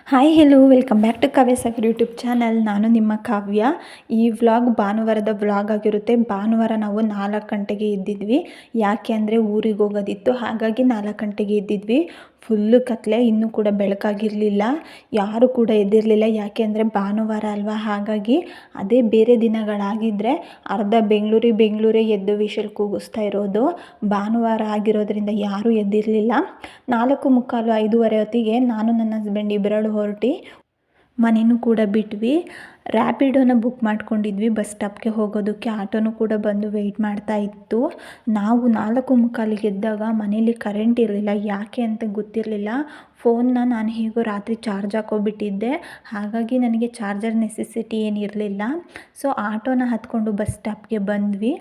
Hi hello welcome back to Kavya Sagar YouTube channel. ನಾನು ನಿಮ್ಮ ಕಾವ್ಯ. ಈ ವ್ಲಾಗ್ ಭಾನುವಾರದ ವ್ಲಾಗ್ ಆಗಿರುತ್ತೆ. ಭಾನುವಾರ ನಾವು 4 ಗಂಟೆಗೆ ಎದ್ದಿದ್ವಿ. ಯಾಕೆ ಅಂದರೆ ಊರಿಗೆ ಹೋಗೋದಿತ್ತು, ಹಾಗಾಗಿ 4 ಗಂಟೆಗೆ ಎದ್ದಿದ್ವಿ. ಫುಲ್ಲು ಕತ್ಲೆ, ಇನ್ನೂ ಕೂಡ ಬೆಳಕಾಗಿರಲಿಲ್ಲ. ಯಾರು ಕೂಡ ಎದ್ದಿರಲಿಲ್ಲ. ಯಾಕೆ ಅಂದರೆ ಭಾನುವಾರ ಅಲ್ವಾ, ಹಾಗಾಗಿ ಅದೇ ಬೇರೆ ದಿನಗಳಾಗಿದ್ದರೆ ಅರ್ಧ ಬೆಂಗಳೂರೇ ಎದ್ದು ವಿಷಲ್ ಕೂಗಿಸ್ತಾ ಇರೋದು. ಭಾನುವಾರ ಆಗಿರೋದ್ರಿಂದ ಯಾರೂ ಎದ್ದಿರಲಿಲ್ಲ. 4:45 5:30 ಹೊತ್ತಿಗೆ ನಾನು ನನ್ನ ಹಸ್ಬೆಂಡ್ ಇಬ್ಬರಳು ಹೊರಟು ಮನೆಯೂ ಕೂಡ ಬಿಟ್ವಿ. ರ್ಯಾಪಿಡೋನ ಬುಕ್ ಮಾಡ್ಕೊಂಡಿದ್ವಿ ಬಸ್ ಸ್ಟಾಪ್ಗೆ ಹೋಗೋದಕ್ಕೆ. ಆಟೋನು ಕೂಡ ಬಂದು ವೆಯ್ಟ್ ಮಾಡ್ತಾ ಇತ್ತು. ನಾವು 4:45 ಎದ್ದಾಗ ಮನೇಲಿ ಕರೆಂಟ್ ಇರಲಿಲ್ಲ. ಯಾಕೆ ಅಂತ ಗೊತ್ತಿರಲಿಲ್ಲ. ಫೋನ್ನ ನಾನು ಹೇಗೋ ರಾತ್ರಿ ಚಾರ್ಜ್ ಹಾಕೋಬಿಟ್ಟಿದ್ದೆ, ಹಾಗಾಗಿ ನನಗೆ ಚಾರ್ಜರ್ ನೆಸೆಸಿಟಿ ಏನಿರಲಿಲ್ಲ. ಸೊ ಆಟೋನ ಹತ್ಕೊಂಡು ಬಸ್ ಸ್ಟಾಪ್ಗೆ ಬಂದ್ವಿ.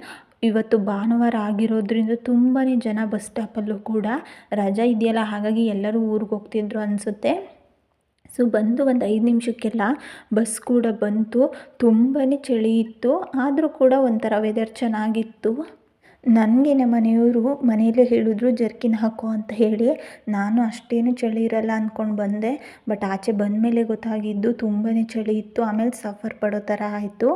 ಇವತ್ತು ಭಾನುವಾರ ಆಗಿರೋದ್ರಿಂದ ತುಂಬಾ ಜನ ಬಸ್ ಸ್ಟಾಪಲ್ಲೂ ಕೂಡ ರಜೆ ಇದೆಯಲ್ಲ, ಹಾಗಾಗಿ ಎಲ್ಲರೂ ಊರಿಗೆ ಹೋಗ್ತಿದ್ರು ಅನಿಸುತ್ತೆ. ಸೊ ಬಂದು ಒಂದು 5 ನಿಮಿಷಕ್ಕೆಲ್ಲ ಬಸ್ ಕೂಡ ಬಂತು. ತುಂಬಾ ಚಳಿ ಇತ್ತು, ಆದರೂ ಕೂಡ ಒಂಥರ ವೆದರ್ ಚೆನ್ನಾಗಿತ್ತು. ನನಗೆ ನಮ್ಮ ಮನೆಯವರು ಮನೆಯಲ್ಲೇ ಹೇಳಿದ್ರು ಜರ್ಕಿನ್ ಹಾಕೋ ಅಂತ ಹೇಳಿ. ನಾನು ಅಷ್ಟೇನು ಚಳಿ ಇರಲ್ಲ ಅಂದ್ಕೊಂಡು ಬಂದೆ. ಬಟ್ ಆಚೆ ಬಂದಮೇಲೆ ಗೊತ್ತಾಗಿದ್ದು ತುಂಬಾ ಚಳಿ ಇತ್ತು. ಆಮೇಲೆ ಸಫರ್ ಪಡೋ ಥರ ಆಯಿತು.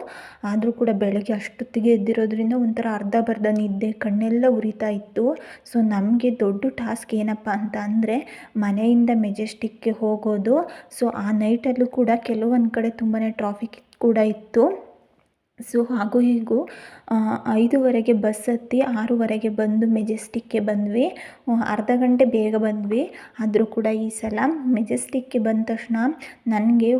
ಆದರೂ ಕೂಡ ಬೆಳಗ್ಗೆ ಅಷ್ಟೊತ್ತಿಗೆ ಎದ್ದಿರೋದ್ರಿಂದ ಒಂಥರ ಅರ್ಧಂಬರ್ಧ ನಿದ್ದೆ, ಕಣ್ಣೆಲ್ಲ ಉರಿತಾ ಇತ್ತು. ಸೊ ನಮಗೆ ದೊಡ್ಡ ಟಾಸ್ಕ್ ಏನಪ್ಪ ಅಂತ ಅಂದರೆ ಮನೆಯಿಂದ ಮೆಜೆಸ್ಟಿಕ್ಗೆ ಹೋಗೋದು. ಸೊ ಆ ನೈಟಲ್ಲೂ ಕೂಡ ಕೆಲವೊಂದು ಕಡೆ ತುಂಬಾ ಟ್ರಾಫಿಕ್ ಕೂಡ ಇತ್ತು. ಸೊ ಹಾಗೂ ಹೀಗೂ 5:30ಗೆ ಬಸ್ ಹತ್ತಿ 6:30ಗೆ ಬಂದು ಮೆಜೆಸ್ಟಿಕ್ಗೆ ಬಂದ್ವಿ. ಅರ್ಧ ಗಂಟೆ ಬೇಗ ಬಂದ್ವಿ. ಆದರೂ ಕೂಡ ಈ ಸಲ ಮೆಜೆಸ್ಟಿಕ್ಗೆ ಬಂದ ತಕ್ಷಣ ನನಗೆ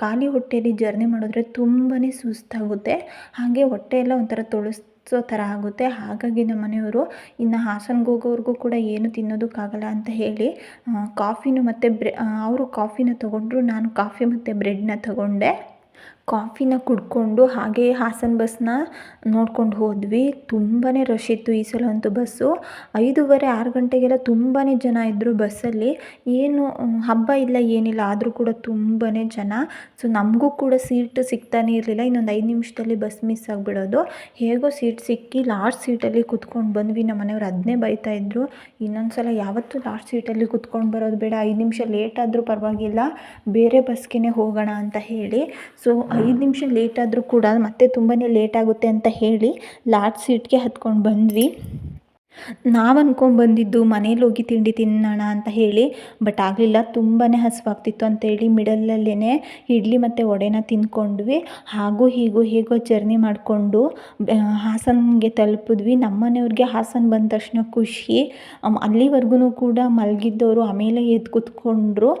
ಖಾಲಿ ಹೊಟ್ಟೆಯಲ್ಲಿ ಜರ್ನಿ ಮಾಡಿದ್ರೆ ತುಂಬಾ ಸುಸ್ತಾಗುತ್ತೆ. ಹಾಗೆ ಹೊಟ್ಟೆ ಎಲ್ಲ ಒಂಥರ ತೊಳಸೋ ಥರ ಆಗುತ್ತೆ. ಹಾಗಾಗಿ ನಮ್ಮ ಮನೆಯವರು ಇನ್ನು ಹಾಸನ್ಗೆ ಹೋಗೋವರೆಗೂ ಕೂಡ ಏನು ತಿನ್ನೋದಕ್ಕಾಗಲ್ಲ ಅಂತ ಹೇಳಿ ಕಾಫಿನೂ ಮತ್ತು ಅವರು ಕಾಫಿನ ತೊಗೊಂಡ್ರು. ನಾನು ಕಾಫಿ ಮತ್ತು ಬ್ರೆಡ್ನ ತೊಗೊಂಡೆ. ಕಾಫಿನ ಕುಡ್ಕೊಂಡು ಹಾಗೇ ಹಾಸನ ಬಸ್ನ ನೋಡ್ಕೊಂಡು ಹೋದ್ವಿ. ತುಂಬಾ ರಶ್ ಇತ್ತು ಈ ಸಲ ಅಂತೂ ಬಸ್ಸು. 5:30 6 ಗಂಟೆಗೆಲ್ಲ ತುಂಬಾ ಜನ ಇದ್ದರು ಬಸ್ಸಲ್ಲಿ. ಏನು ಹಬ್ಬ ಇಲ್ಲ ಏನಿಲ್ಲ, ಆದರೂ ಕೂಡ ತುಂಬಾ ಜನ. ಸೊ ನಮಗೂ ಕೂಡ ಸೀಟ್ ಸಿಗ್ತಾನೆ ಇರಲಿಲ್ಲ. ಇನ್ನೊಂದು 5 ನಿಮಿಷದಲ್ಲಿ ಬಸ್ ಮಿಸ್ ಆಗಿಬಿಡೋದು. ಹೇಗೋ ಸೀಟ್ ಸಿಕ್ಕಿ ಲಾಸ್ಟ್ ಸೀಟಲ್ಲಿ ಕುತ್ಕೊಂಡು ಬಂದ್ವಿ. ನಮ್ಮ ಮನೆಯವ್ರು ಅದನ್ನೇ ಬೈತಾಯಿದ್ರು, ಇನ್ನೊಂದು ಸಲ ಯಾವತ್ತೂ ಲಾಸ್ಟ್ ಸೀಟಲ್ಲಿ ಕುತ್ಕೊಂಡು ಬರೋದು ಬೇಡ, 5 ನಿಮಿಷ ಲೇಟ್ ಆದರೂ ಪರವಾಗಿಲ್ಲ, ಬೇರೆ ಬಸ್ಗೆ ಹೋಗೋಣ ಅಂತ ಹೇಳಿ. ಸೊ 5 ನಿಮಿಷ ಲೇಟ್ ಆದರೂ ಕೂಡ ಮತ್ತೆ ತುಂಬಾ ಲೇಟ್ ಆಗುತ್ತೆ ಅಂತ ಹೇಳಿ ಲಾಸ್ಟ್ ಸೀಟ್ಗೆ ಹತ್ಕೊಂಡು ಬಂದ್ವಿ. ನಾವು ಅಂದ್ಕೊಂಡ್ಬಂದಿದ್ದು ಮನೇಲಿ ಹೋಗಿ ತಿಂಡಿ ತಿನ್ನೋಣ ಅಂತ ಹೇಳಿ, ಬಟ್ ಆಗಲಿಲ್ಲ. ತುಂಬಾ ಹಸಿವಾಗ್ತಿತ್ತು ಅಂತೇಳಿ ಮಿಡಲಲ್ಲೇ ಇಡ್ಲಿ ಮತ್ತು ವಡೆನ ತಿಂದ್ಕೊಂಡ್ವಿ. ಹಾಗೂ ಹೀಗೂ ಹೇಗೋ ಜರ್ನಿ ಮಾಡಿಕೊಂಡು ಹಾಸನ್ಗೆ ತಲುಪಿದ್ವಿ. ನಮ್ಮ ಮನೆಯವ್ರಿಗೆ ಹಾಸನ ಬಂದ ತಕ್ಷಣ ಖುಷಿ. ಅಲ್ಲಿವರೆಗೂ ಕೂಡ ಮಲಗಿದ್ದವರು ಆಮೇಲೆ ಎದ್ದು ಕೂತ್ಕೊಂಡ್ರು.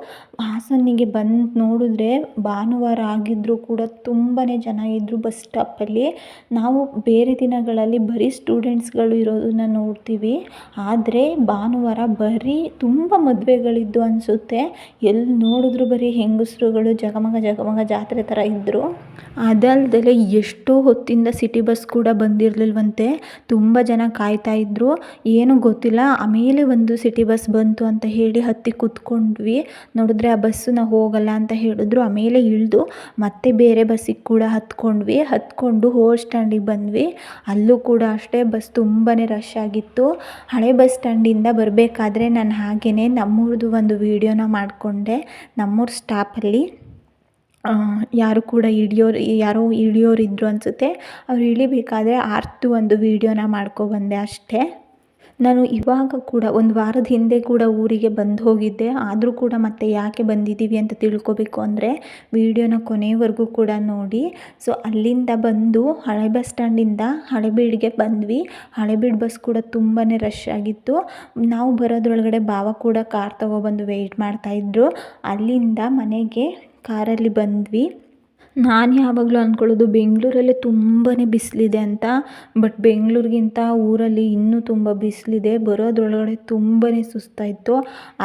ಹಾಸನಿಗೆ ಬಂದು ನೋಡಿದ್ರೆ ಭಾನುವಾರ ಆಗಿದ್ದರೂ ಕೂಡ ತುಂಬಾ ಜನ ಇದ್ದರು ಬಸ್ ಸ್ಟಾಪಲ್ಲಿ. ನಾವು ಬೇರೆ ದಿನಗಳಲ್ಲಿ ಬರೀ ಸ್ಟೂಡೆಂಟ್ಸ್ಗಳು ಇರೋದನ್ನ ನೋಡ್ತೀವಿ, ಆದರೆ ಭಾನುವಾರ ಬರೀ ತುಂಬ ಮದುವೆಗಳಿದ್ದು ಅನಿಸುತ್ತೆ. ಎಲ್ಲಿ ನೋಡಿದ್ರು ಬರೀ ಹೆಂಗಸರುಗಳು ಜಗಮಗ ಜಾತ್ರೆ ಥರ ಇದ್ದರು. ಅದಲ್ಲದೆ ಎಷ್ಟೋ ಹೊತ್ತಿಂದ ಸಿಟಿ ಬಸ್ ಕೂಡ ಬಂದಿರಲಿಲ್ವಂತೆ. ತುಂಬ ಜನ ಕಾಯ್ತಾ ಇದ್ದರು. ಏನೂ ಗೊತ್ತಿಲ್ಲ, ಆಮೇಲೆ ಒಂದು ಸಿಟಿ ಬಸ್ ಬಂತು ಅಂತ ಹೇಳಿ ಹತ್ತಿ ಕೂತ್ಕೊಂಡ್ವಿ. ನೋಡಿದ್ರೆ ಆ ಬಸ್ಸು ನಾವು ಹೋಗಲ್ಲ ಅಂತ ಹೇಳಿದ್ರು. ಆಮೇಲೆ ಇಳಿದು ಮತ್ತೆ ಬೇರೆ ಬಸ್ಸಿಗೆ ಕೂಡ ಹತ್ಕೊಂಡು ಹೋಲ್ ಸ್ಟ್ಯಾಂಡಿಗೆ ಬಂದ್ವಿ. ಅಲ್ಲೂ ಕೂಡ ಅಷ್ಟೇ ಬಸ್ ತುಂಬಾ ರಶ್ ಆಗಿತ್ತು. ಹಳೆ ಬಸ್ ಸ್ಟ್ಯಾಂಡಿಂದ ಬರಬೇಕಾದ್ರೆ ನಾನು ಹಾಗೆಯೇ ನಮ್ಮೂರದ್ದು ಒಂದು ವೀಡಿಯೋನ ಮಾಡಿಕೊಂಡೆ. ನಮ್ಮೂರ ಸ್ಟಾಪಲ್ಲಿ ಯಾರೋ ಇಳಿಯೋರಿದ್ರು ಅನಿಸುತ್ತೆ. ಅವ್ರು ಇಳಿಬೇಕಾದ್ರೆ ಆರ್ತು ಒಂದು ವೀಡಿಯೋನ ಮಾಡ್ಕೊಬಂದೆ ಅಷ್ಟೇ. ನಾನು ಇವಾಗ ಕೂಡ ಒಂದು ವಾರದ ಹಿಂದೆ ಕೂಡ ಊರಿಗೆ ಬಂದು ಹೋಗಿದ್ದೆ. ಆದರೂ ಕೂಡ ಮತ್ತೆ ಯಾಕೆ ಬಂದಿದ್ದೀವಿ ಅಂತ ತಿಳ್ಕೊಬೇಕು ಅಂದರೆ ವೀಡಿಯೋನ ಕೊನೆವರೆಗೂ ಕೂಡ ನೋಡಿ. ಸೊ ಅಲ್ಲಿಂದ ಬಂದು ಹಳೆ ಬಸ್ ಸ್ಟ್ಯಾಂಡಿಂದ ಹಳೆಬೀಡಿಗೆ ಬಂದ್ವಿ. ಹಳೆಬೀಡು ಬಸ್ ಕೂಡ ತುಂಬಾ ರಶ್ ಆಗಿತ್ತು. ನಾವು ಬರೋದ್ರೊಳಗಡೆ ಭಾವ ಕೂಡ ಕಾರ್ ತೊಗೊಬಂದು ವೆಯ್ಟ್ ಮಾಡ್ತಾಯಿದ್ರು. ಅಲ್ಲಿಂದ ಮನೆಗೆ ಕಾರಲ್ಲಿ ಬಂದ್ವಿ. ನಾನು ಯಾವಾಗಲೂ ಅಂದ್ಕೊಳ್ಳೋದು ಬೆಂಗಳೂರಲ್ಲೇ ತುಂಬಾ ಬಿಸಿಲಿದೆ ಅಂತ. ಬಟ್ ಬೆಂಗಳೂರಿಗಿಂತ ಊರಲ್ಲಿ ಇನ್ನೂ ತುಂಬ ಬಿಸಿಲಿದೆ. ಬರೋದ್ರೊಳಗಡೆ ತುಂಬಾ ಸುಸ್ತಾಯಿತು.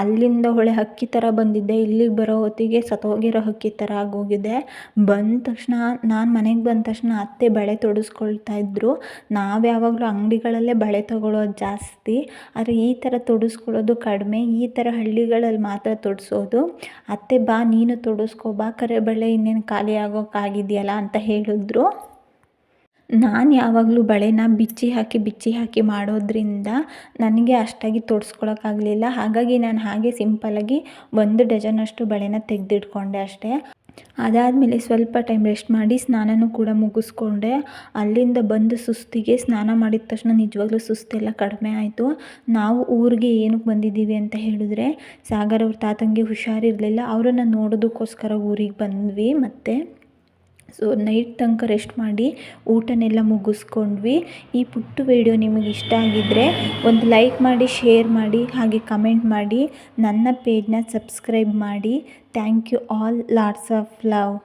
ಅಲ್ಲಿಂದ ಹೊಳೆ ಹಕ್ಕಿ ಥರ ಬಂದಿದ್ದೆ, ಇಲ್ಲಿಗೆ ಬರೋ ಹೊತ್ತಿಗೆ ಸತ್ತೋಗಿರೋ ಹಕ್ಕಿ ಥರ ಆಗೋಗಿದೆ. ಬಂದ ತಕ್ಷಣ ಮನೆಗೆ ಬಂದ ತಕ್ಷಣ ಅತ್ತೆ ಬಳೆ ತೊಡಿಸ್ಕೊಳ್ತಾ ಇದ್ದರು. ನಾವು ಯಾವಾಗಲೂ ಅಂಗಡಿಗಳಲ್ಲೇ ಬಳೆ ತೊಗೊಳ್ಳೋದು ಜಾಸ್ತಿ, ಆದರೆ ಈ ಥರ ತೊಡಿಸ್ಕೊಳ್ಳೋದು ಕಡಿಮೆ. ಈ ಥರ ಹಳ್ಳಿಗಳಲ್ಲಿ ಮಾತ್ರ ತೊಡಿಸೋದು. ಅತ್ತೆ ಬಾ ನೀನು ತೊಡಿಸ್ಕೊ ಬಾ, ಕರೆ ಬಳೆ ಇನ್ನೇನು ಖಾಲಿ ಆಗಿದೆಯಲ್ಲ ಅಂತ ಹೇಳಿದ್ರು. ನಾನು ಯಾವಾಗಲೂ ಬಳೆನ ಬಿಚ್ಚಿ ಹಾಕಿ ಮಾಡೋದ್ರಿಂದ ನನಗೆ ಅಷ್ಟಾಗಿ ತೊಡ್ಸ್ಕೊಳಕ್ಕಾಗಲಿಲ್ಲ. ಹಾಗಾಗಿ ನಾನು ಹಾಗೆ ಸಿಂಪಲ್ಲಾಗಿ 1 ಡಜನಷ್ಟು ಬಳೆನ ತೆಗೆದಿಟ್ಕೊಂಡೆ ಅಷ್ಟೇ. ಅದಾದಮೇಲೆ ಸ್ವಲ್ಪ ಟೈಮ್ ರೆಸ್ಟ್ ಮಾಡಿ ಸ್ನಾನನೂ ಕೂಡ ಮುಗಿಸ್ಕೊಂಡೆ. ಅಲ್ಲಿಂದ ಬಂದು ಸುಸ್ತಿಗೆ ಸ್ನಾನ ಮಾಡಿದ ತಕ್ಷಣ ನಿಜವಾಗ್ಲೂ ಸುಸ್ತೆಲ್ಲ ಕಡಿಮೆ ಆಯಿತು. ನಾವು ಊರಿಗೆ ಏನಕ್ಕೆ ಬಂದಿದ್ದೀವಿ ಅಂತ ಹೇಳಿದ್ರೆ, ಸಾಗರ್ ಅವ್ರ ತಾತಂಗೆ ಹುಷಾರಿರಲಿಲ್ಲ, ಅವರನ್ನು ನೋಡೋದಕ್ಕೋಸ್ಕರ ಊರಿಗೆ ಬಂದ್ವಿ. ಮತ್ತು ಸೊ ನೈಟ್ ತನಕ ರೆಸ್ಟ್ ಮಾಡಿ ಊಟನೆಲ್ಲ ಮುಗಿಸ್ಕೊಂಡ್ವಿ. ಈ ಪುಟ್ಟ ವಿಡಿಯೋ ನಿಮಗೆ ಇಷ್ಟ ಆಗಿದ್ದರೆ ಒಂದು ಲೈಕ್ ಮಾಡಿ, ಶೇರ್ ಮಾಡಿ, ಹಾಗೆ ಕಮೆಂಟ್ ಮಾಡಿ. ನನ್ನ ಪೇಜ್ನ ಸಬ್ಸ್ಕ್ರೈಬ್ ಮಾಡಿ. Thank you all, lots of love.